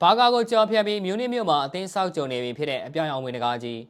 ဘာကာကိုကြော်ဖြတ်ပြီးမြူနစ်မြို့မှာအသင်းဆောက်ကြုံနေပြီဖြစ်တဲ့အပြောင်အောင်ဝင်တကားကြီး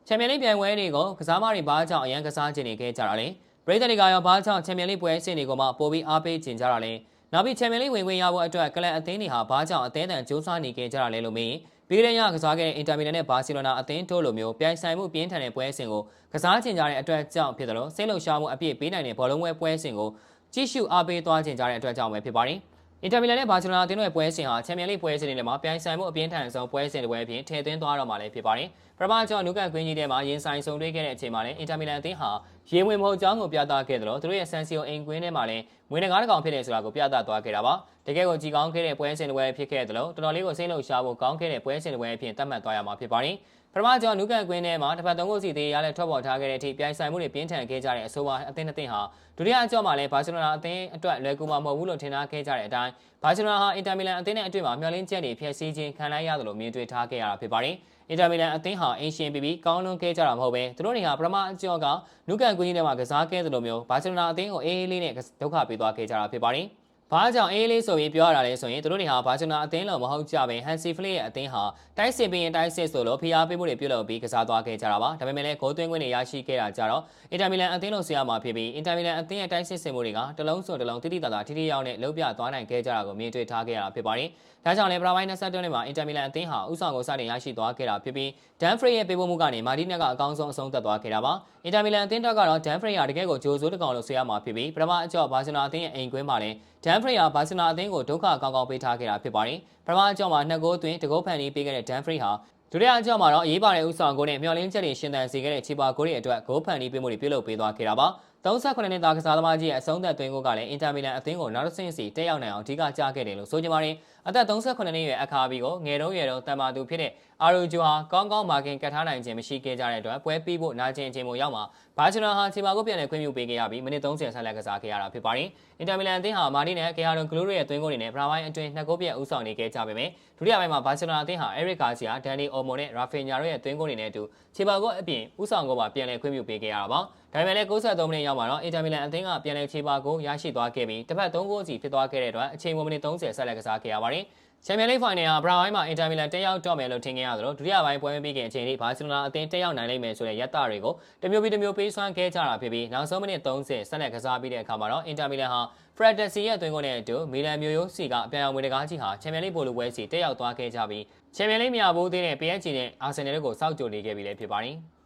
ချန်ပီယံလိပြိုင်ပွဲတွေကိုကစားမတွေဘာကြောင့်အရန်ကစားခြင်းတွေခဲ့ကြတာလဲပရိသတ်တွေကရောဘာကြောင့်ချန်ပီယံလိပွဲစဉ်တွေကိုမှပိုပြီးအားပေးခြင်းကြတာလဲနောက်ပြီးချန်ပီယံလိဝင်ခွင့်ရဖို့အတွက်ကလပ်အသင်းတွေဟာဘာကြောင့်အသင်းတန်စူးစမ်းနေခဲ့ကြတာလဲလို့မေးပြီးတဲ့ညကစားခဲ့တဲ့အင်တာမီလန်နဲ့ဘာစီလိုနာအသင်းတို့လိုမျိုးပြိုင်ဆိုင်မှုပြင်းထန်တဲ့ပွဲစဉ်ကိုကစားခြင်းကြတဲ့အတွက်ကြောင့်ဖြစ်တယ်လို့စိတ်လှုပ်ရှားမှုအပြည့်ပေးနိုင်တဲ့ဘောလုံးပွဲစဉ်ကိုကြည့်ရှုအားပေးသွားခြင်းကြတဲ့အတွက်ကြောင့်ပဲဖြစ်ပါတယ်အင်တာမီလန်နဲ့ဘာစီလိုနာအသင်းတို့ရဲ့ပွဲစဉ်ဟာချန်ပီယံလိပွဲစဉ်တွေမှာပြိုင်ဆိုင်မှုအပြင်းထန်ဆုံးပွဲစဉ်တွေအပြင်ထည့်သွင်းသွားတော့မှလည်းဖြစ်ပါတယ်။ပထမကျော်နုကန်ကွင်းကြီးထဲမှာရင်ဆိုင်ဆုံတွေ့ခဲ့တဲ့အချိန်မှာလည်းအင်တာမီလန်အသင်းဟာရေဝင်မဟုတ်ကြောင်းကိုပြသခဲ့တယ်လို့သူတို့ရဲ့ဆန်စီယိုအိမ်ကွင်းထဲမှာလည်းငွေတကားတစ်ကောင်ဖြစ်နေဆိုတာကိုပြသသွားခဲ့တာပါ။တကယ်ကိုကြည်ကောင်းခဲ့တဲ့ပွဲစဉ်တွေဖြစ်ခဲ့တယ်လို့တော်တော်လေးကိုစိတ်လှုပ်ရှားဖို့ကောင်းခဲ့တဲ့ပွဲစဉ်တွေအဖြစ်သတ်မှတ်သွားရမှာဖြစ်ပါတယ်။ပထမကျော်နုကန်ကွင်းထဲမှာတစ်ဖက်သုံးခုစီသေးရလဲထွက်ပေါ်ထားခဲ့တဲ့အထိပြိုင်ဆိုင်မှုတွေပြင်းထန်ခဲ့ကြတဲ့အဆိုပါအသင်းနှစ်သင်းဟာဒုတိယအကျော်မှာလည်းဘာစီလိုနာအသင်းအတွက်လွယ်ကူမှာမဟုတ်ဘူးလို့ထင်ထားခဲ့ကြတဲ့အတိုင်းဘာစီလိုနာဟာအင်တာမီလန်အသင်းနဲ့အတွေ့မှာမျှော်လင့်ချက်တွေဖျက်ဆီးခြင်းခံလိုက်ရတယ်လို့မြင်တွေ့ထားခဲ့ရတာဖြစ်ပါတယ်။အင်တာမီလန်အသင်းဟာအင်ရှင်ပြီးကောင်းလွန်ခဲ့ကြတာမဟုတ်ပဲသူတို့တွေဟာပထမအကျော်ကနုကန်ကွင်းကြီးထဲမှာကစားခဲ့သလိုမျိုးဘာစီလိုနာအသင်းကိုအေးအေးလေးနဲ့ဒုက္ခပေးသွားခဲ့ကြတာဖြစ်ပါတယ်။ဘာကြောင့်အေးလေးဆိုပြီးပြောရတာလဲဆိုရင်သူတို့တွေဟာဘာစီလိုနာအသင်းလုံးမဟုတ်ကြပဲဟန်စီဖလစ်ရဲ့အသင်းဟာတိုက်စစ်ပြီးရင်တိုက်စစ်ဆိုလို့ဖိအားပေးမှုတွေပြုလုပ်ပြီးကစားသွားခဲ့ကြတာပါဒါပေမဲ့လည်းဂိုးသွင်းခွင့်တွေရရှိခဲ့တာကြတော့အင်တာမီလန်အသင်းလုံးဆရာမှာဖြစ်ပြီးအင်တာမီလန်အသင်းရဲ့တိုက်စစ်စင်မှုတွေကတလုံးစုံတလုံးတိတိတသာထိထိရောက်နဲ့လုံးပြသွားနိုင်ခဲ့ကြတာကိုမြင်တွေ့ထားခဲ့ရတာဖြစ်ပါတယ်ဒါကြောင့်လည်းပထမပိုင်း22နှစ်မှာအင်တာမီလန်အသင်းဟာဥဆောင်ကိုစတင်ရရှိသွားခဲ့တာဖြစ်ပြီးဒန်ဖရီရဲ့ပေးပို့မှုကနေမာတီနက်ကအကောင်းဆုံးအဆုံးသတ်သွားခဲ့တာပါအင်တာမီလန်အသင်းတက်ကတော့ဒန်ဖရီဟာတကယ်ကိုဂျိုးစိုးတကောင်လို့ဆိုရမှာဖြစ်ပြီးပထမအကျော်ဘာစီလိုနာအသင်းရဲ့အိမ်ကွင်းမှာလည်းဒန်ဖရီဟာဘာစီလိုနာအသင်းကိုဒုက္ခကောင်းကောင်းပေးထားခဲ့တာဖြစ်ပါတယ်ပထမအကျော်မှာ2ဂိုးသွင်းတဂိုးဖန်ပြီးပေးခဲ့တဲ့ဒန်ဖရီဟာဒုတိယအကျော်မှာတော့အရေးပါတဲ့ဥဆောင်ကိုနဲ့မျှော်လင့်ချက်တွေရှင်သန်စေခဲ့တဲ့ချီပါကိုတွေအတွက်ဂိုးဖန်ပြီးပေးမှုတွေပြုလုပ်ပေးသွားခဲ့တာပါ38နှစ်သားကစားသမားကြီးရဲ့အဆုံးသက်သွင်းကိုကလည်းအင်တာမီလန်အသင်းကိုနောက်တစ်ဆင့်စီတက်ရောက်နိုင်အောင်အဓိကကြားခဲ့တယ်လို့ဆိုကြပါရင်အသက်38နှစ်ရွယ်အခါဘီကိုငယ်တုန်းတန်မာသူဖြစ်တဲ့အာရူဂျိုဟာကောင်းကောင်းမာကင်ကတ်ထားနိုင်ခြင်းမရှိခဲ့ကြတဲ့အတွက်ပွဲပြီးဖို့နာကျင်ခြင်းမို့ရောက်မှာဘာချီလိုနာဟာချီပါကိုပြန်လည်ခွင့်ပြုပေးခဲ့ရပြီးမိနစ်30ဆက်လက်ကစားခဲ့ရတာဖြစ်ပါတယ်အင်တာမီလန်အသင်းဟာမာတီနဲ့ဂေဟာရွန်ဂလူးရဲ့သွင်းကိုတွေနဲ့ပထမပိုင်းအတွင်း2ဂိုးပြတ်ဦးဆောင်နေခဲ့ကြပေမဲ့ဒုတိယပိုင်းမှာဘာချီလိုနာအသင်းဟာအေရစ်ဂါစီယာဒန်နီအိုမိုနဲ့ရာဖင်ညာတို့ရဲ့သွင်းကိုတွေနဲ့အတူချီပါကိုအပြင်ဦးဆောင်ကိုပါပြန်လည်ခွင့်ပြုပေးခဲ့ရတာပါဒါပေမဲ့လည်း63မိနစ်ရောက်မှာတော့အင်တာမီလန်အသင်းကပြန်လည်ချေပါကိုရရှိသွားခဲ့ပြီးတစ်ဖက်3ဂိုးစီဖြစ်သွားခဲ့တဲ့အတွက်အချိန်မိနစ်30ဆက်လက်ကစားခဲ့ရပါတယ်ချန်ပီယံလိဖိုင်နယ်ဟာဘရာဝိုင်းမှာအင်တာမီလန်တက်ရောက်တော့မယ်လို့ထင်ခဲ့ရသလိုဒုတိယပိုင်းပွဲမပြီးခင်အချိန်ထိဘာစီလိုနာအသင်းတက်ရောက်နိုင်လိမ့်မယ်ဆိုတဲ့ရတတွေကိုတမျိုးပြီးတမျိုးပေးစွမ်းခဲ့ကြတာဖြစ်ပြီးနောက်ဆုံးမိနစ်30ဆက်လက်ကစားပြီးတဲ့အခါမှာတော့အင်တာမီလန်ဟာဖရက်ဒက်စီရဲ့အတွင်းကိုနဲ့အတူမီလန်မျိုးရိုးစီကအပြန်အဝင်တကားကြီးဟာချန်ပီယံလိပိုလိုပွဲစီတက်ရောက်သွားခဲ့ကြပြီးချန်ပီယံလိမရဘူးသေးတဲ့ PSG နဲ့အာဆင်နယ်တို့ကိုစောက်ကြိုနေခဲ့ပြီလည်းဖြစ်ပါတယ်။